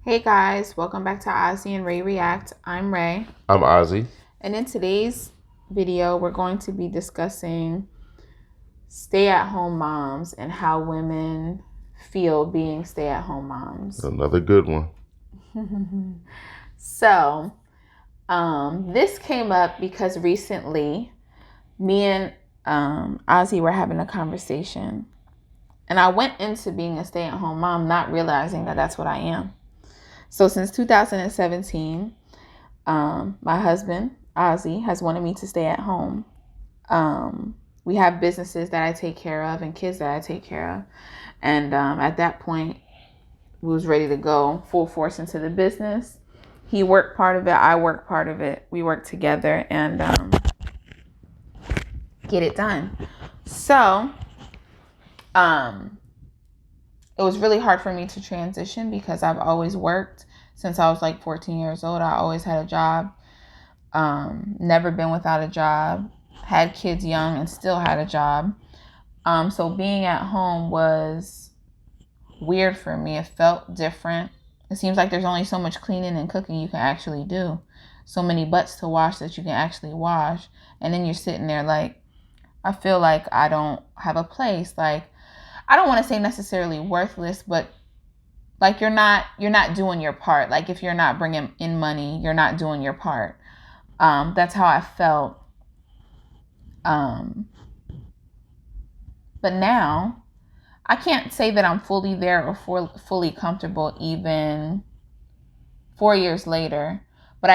Hey guys, welcome back to Ozzy and Rae React. I'm Rae. I'm Ozzy. And in today's video, we're going to be discussing stay-at-home moms and how women feel being stay-at-home moms. Another good one. So, this came up because recently me and Ozzy were having a conversation. And I went into being a stay-at-home mom not realizing that that's what I am. So since 2017, my husband, Ozzy, has wanted me to stay at home. We have businesses that I take care of and kids that I take care of. And at that point, we was ready to go full force into the business. He worked part of it. I worked part of it. We worked together and get it done. So it was really hard for me to transition because I've always worked since I was like 14 years old. I always had a job. Never been without a job. Had kids young and still had a job. So being at home was weird for me. It felt different. It seems like there's only so much cleaning and cooking you can actually do. So many butts to wash that you can actually wash. And then you're sitting there like, I feel like I don't have a place. Like, I don't want to say necessarily worthless, but like you're not doing your part. Like if you're not bringing in money, you're not doing your part. That's how I felt. But now I can't say that I'm fully there or fully comfortable even 4 years later. But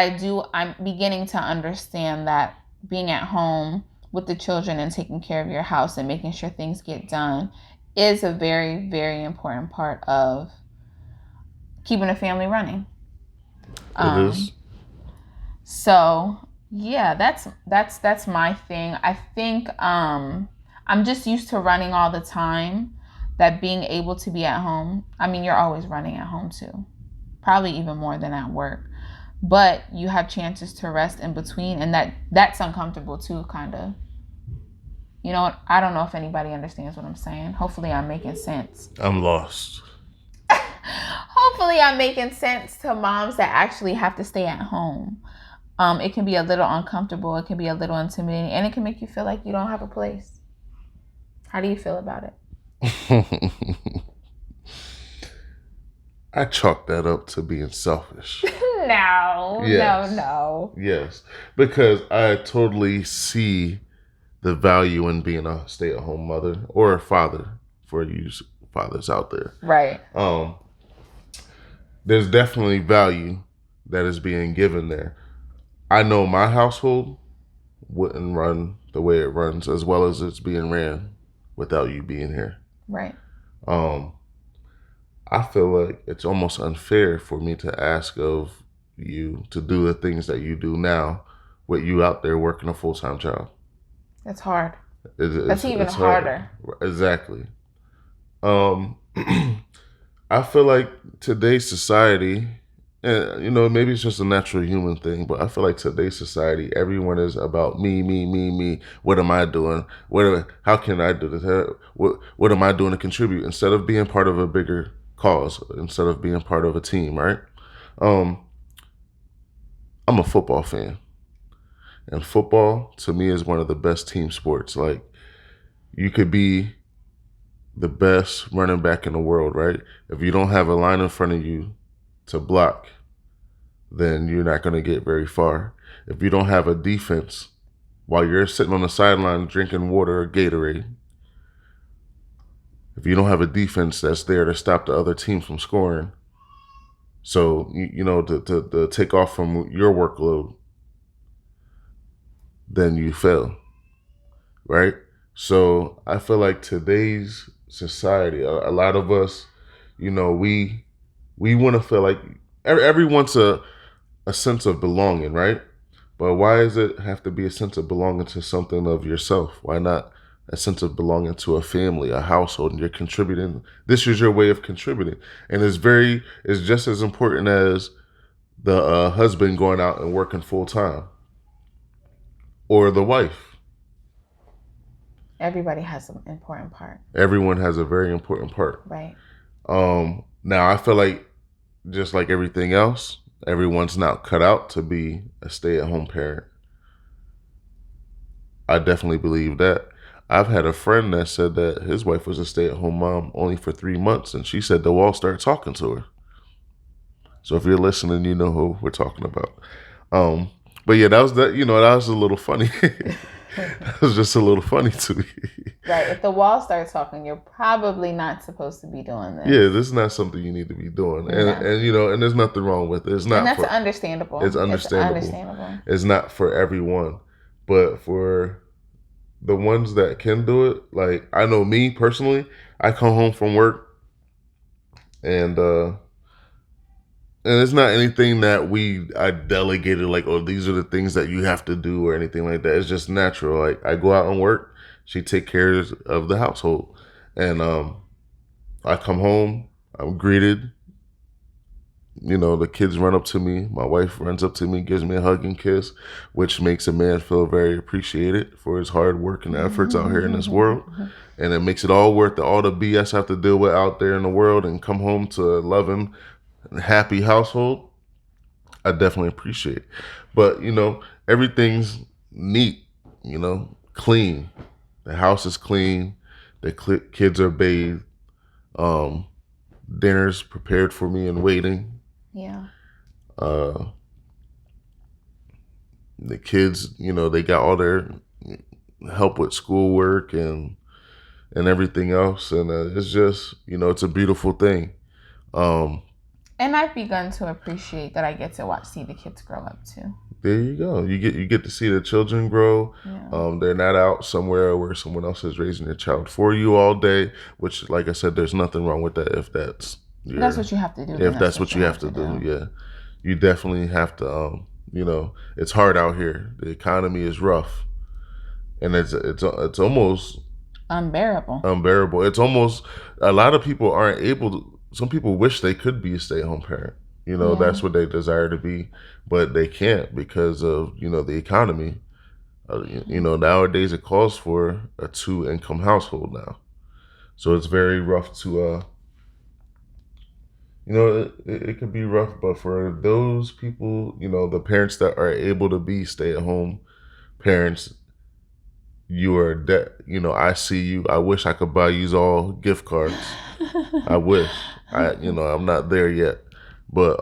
I'm beginning to understand that being at home with the children and taking care of your house and making sure things get done is a very, very important part of keeping a family running. It is. So yeah, that's my thing. I think I'm just used to running all the time. That being able to be at home. I mean, you're always running at home too, probably even more than at work. But you have chances to rest in between, and that's uncomfortable too, kind of. You know what? I don't know if anybody understands what I'm saying. Hopefully, I'm making sense. I'm lost. Hopefully, I'm making sense to moms that actually have to stay at home. It can be a little uncomfortable. It can be a little intimidating, and it can make you feel like you don't have a place. How do you feel about it? I chalk that up to being selfish. No, Yes. no. Yes. Because I totally see the value in being a stay-at-home mother or a father for you fathers out there. Right. There's definitely value that is being given there. I know my household wouldn't run the way it runs as well as it's being ran without you being here. Right. I feel like it's almost unfair for me to ask of you to do the things that you do now with you out there working a full-time job. That's hard. That's even harder. Exactly. Um, I feel like today's society, and maybe it's just a natural human thing, but I feel like today's society, everyone is about me, me, me, me. What am I doing? How can I do this? What am I doing to contribute? Instead of being part of a bigger cause, instead of being part of a team, right? Um, I'm a football fan, and football to me is one of the best team sports. Like, you could be the best running back in the world, right? If you don't have a line in front of you to block, then you're not going to get very far. If you don't have a defense while you're sitting on the sideline drinking water or Gatorade, if you don't have a defense that's there to stop the other team from scoring, so to take off from your workload, then you fail, right? So I feel like today's society, a lot of us, we want to feel like everyone's a sense of belonging, right? But why does it have to be a sense of belonging to something of yourself? Why not a sense of belonging to a family, a household, and you're contributing? This is your way of contributing, and it's just as important as the husband going out and working full time, or the wife. Everybody has an important part. Everyone has a very important part. Right. Now I feel like just like everything else, everyone's not cut out to be a stay-at-home parent. I definitely believe that. I've had a friend that said that his wife was a stay-at-home mom only for 3 months, and she said the wall started talking to her. So if you're listening, you know who we're talking about. Um, but yeah, that was that. You know, that was a little funny. That was just a little funny to me. Right. If the wall starts talking, you're probably not supposed to be doing this. Yeah, this is not something you need to be doing, and you know, and there's nothing wrong with it. It's not. And that's for, understandable. It's understandable. It's not for everyone, but for the ones that can do it, like I know me personally, I come home from work and it's not anything that I delegated like, oh, these are the things that you have to do or anything like that. It's just natural. Like I go out and work, she take care of the household, and I come home, I'm greeted. You know, the kids run up to me. My wife runs up to me, gives me a hug and kiss, which makes a man feel very appreciated for his hard work and efforts out here in this world. And it makes it all worth it, all the BS I have to deal with out there in the world, and come home to a loving, happy household. I definitely appreciate it. But, you know, everything's neat, you know, clean. The house is clean. The kids are bathed. Dinner's prepared for me and waiting. Yeah. The kids, you know, they got all their help with schoolwork and everything else, and it's just, you know, it's a beautiful thing. And I've begun to appreciate that I get to see the kids grow up too. There you go. You get to see the children grow. Yeah. They're not out somewhere where someone else is raising their child for you all day. Which, like I said, there's nothing wrong with that if that's what you have to do. If that's what you have to do, yeah, you definitely have to. You know, it's hard out here. The economy is rough, and it's almost unbearable. It's almost, a lot of people aren't able to. Some people wish they could be a stay-at-home parent. You know, yeah. That's what they desire to be, but they can't because of, you know, the economy. You know, nowadays it calls for a 2-income household now. So it's very rough to, you know, it could be rough, but for those people, you know, the parents that are able to be stay-at-home parents, you are you know, I see you. I wish I could buy you all gift cards. I wish. You know, I'm not there yet. But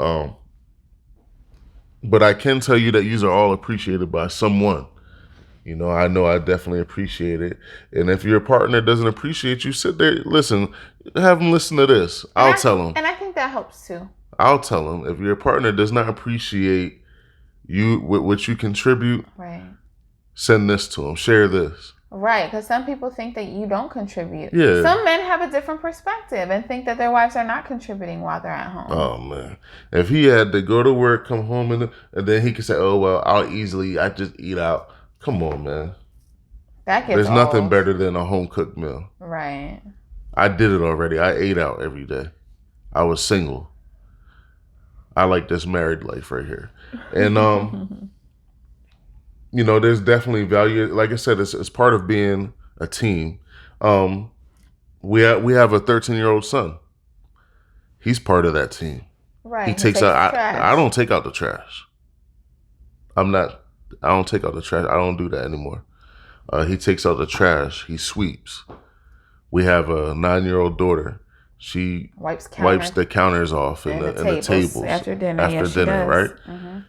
I can tell you that you are all appreciated by someone. You know I definitely appreciate it. And if your partner doesn't appreciate you, sit there, listen, have them listen to this. I'll tell them. And I think that helps too. I'll tell them. If your partner does not appreciate you, what you contribute, right, send this to them. Share this. Right, because some people think that you don't contribute. Yeah. Some men have a different perspective and think that their wives are not contributing while they're at home. Oh, man. If he had to go to work, come home, and then he could say, oh, well, I just eat out. Come on, man. There's nothing better than a home-cooked meal. Right. I did it already. I ate out every day. I was single. I like this married life right here. And, you know, there's definitely value. Like I said, it's part of being a team. We have a 13-year-old son. He's part of that team. Right. He takes out. I don't take out the trash. I don't take out the trash. I don't do that anymore. He takes out the trash. He sweeps. We have a 9-year-old daughter. She wipes the counters off and the tables after dinner. Right? Mm-hmm.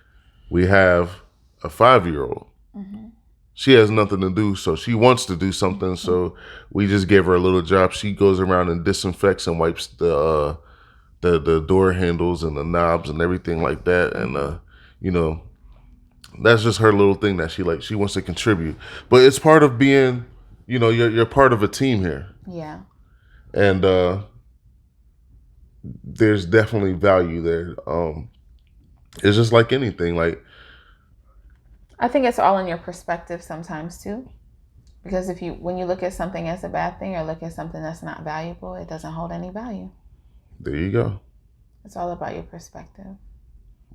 We have a 5-year-old. Mm-hmm. She has nothing to do, so she wants to do something. Mm-hmm. So we just gave her a little job. She goes around and disinfects and wipes the door handles and the knobs and everything like that. And you know, that's just her little thing that she wants to contribute. But it's part of being, you know, you're part of a team here. Yeah. And there's definitely value there. It's just like anything. Like, I think it's all in your perspective sometimes too. Because when you look at something as a bad thing or look at something that's not valuable, it doesn't hold any value. There you go. It's all about your perspective.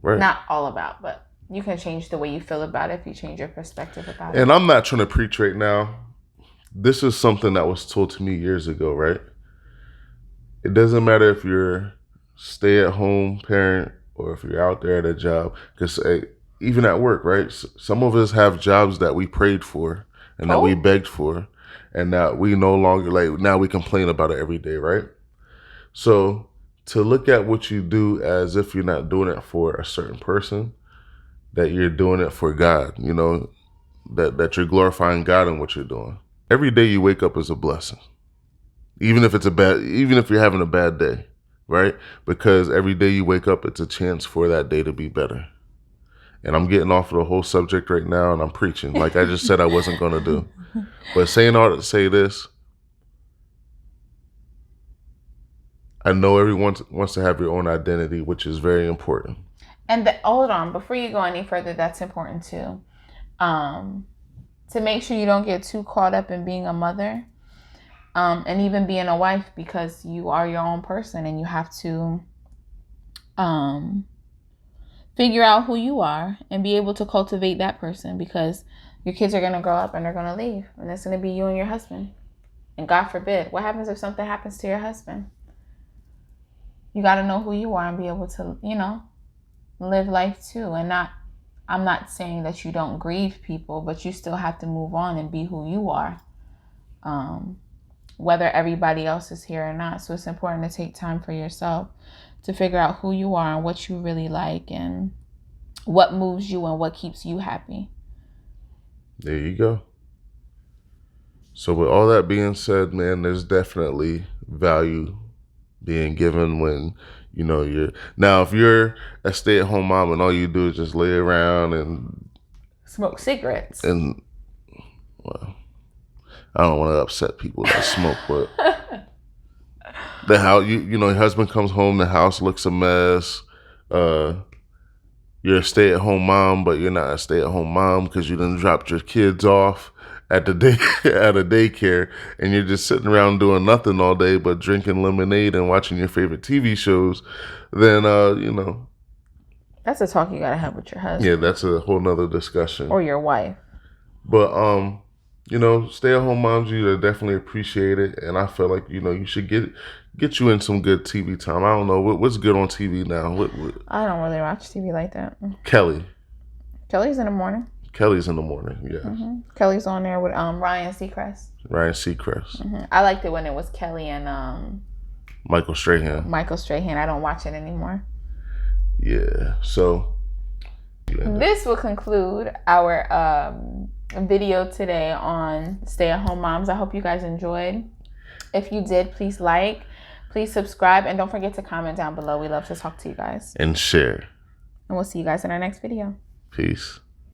Right. Not all about, but you can change the way you feel about it if you change your perspective about it. And I'm not trying to preach right now. This is something that was told to me years ago, right? It doesn't matter if you're stay-at-home parent, or if you're out there at a job, because even at work, right? Some of us have jobs that we prayed for and that we begged for, and that we no longer like. Now we complain about it every day, right? So to look at what you do as if you're not doing it for a certain person, that you're doing it for God, that you're glorifying God in what you're doing. Every day you wake up is a blessing. Even if you're having a bad day, right? Because every day you wake up, it's a chance for that day to be better. And I'm getting off of the whole subject right now, and I'm preaching like I just said I wasn't going to do. But saying all to say this, I know everyone wants to have your own identity, which is very important. And hold on, before you go any further, that's important too. To make sure you don't get too caught up in being a mother, and even being a wife, because you are your own person and you have to figure out who you are and be able to cultivate that person, because your kids are going to grow up and they're going to leave, and it's going to be you and your husband. And God forbid, what happens if something happens to your husband? You got to know who you are and be able to, live life too. And I'm not saying that you don't grieve people, but you still have to move on and be who you are, whether everybody else is here or not. So it's important to take time for yourself to figure out who you are and what you really like and what moves you and what keeps you happy. There you go. So with all that being said, man, there's definitely value being given when if you're a stay-at-home mom and all you do is just lay around and smoke cigarettes, and well, I don't want to upset people that smoke, but the house, your husband comes home, the house looks a mess. You're a stay-at-home mom, but you're not a stay-at-home mom because you done dropped your kids off at the day at a daycare, and you're just sitting around doing nothing all day but drinking lemonade and watching your favorite TV shows. Then that's a talk you gotta have with your husband. Yeah, that's a whole nother discussion. Or your wife. But stay-at-home moms, you definitely appreciate it, and I feel like you should get you in some good TV time. I don't know what's good on TV now. What? I don't really watch TV like that. Kelly's in the morning. Kelly's in the morning, yeah. Mm-hmm. Kelly's on there with Ryan Seacrest. Mm-hmm. I liked it when it was Kelly and Michael Strahan. I don't watch it anymore. Yeah. So this will conclude our video today on stay-at-home moms. I hope you guys enjoyed. If you did, please like, please subscribe, and don't forget to comment down below. We love to talk to you guys. And share. And we'll see you guys in our next video. Peace.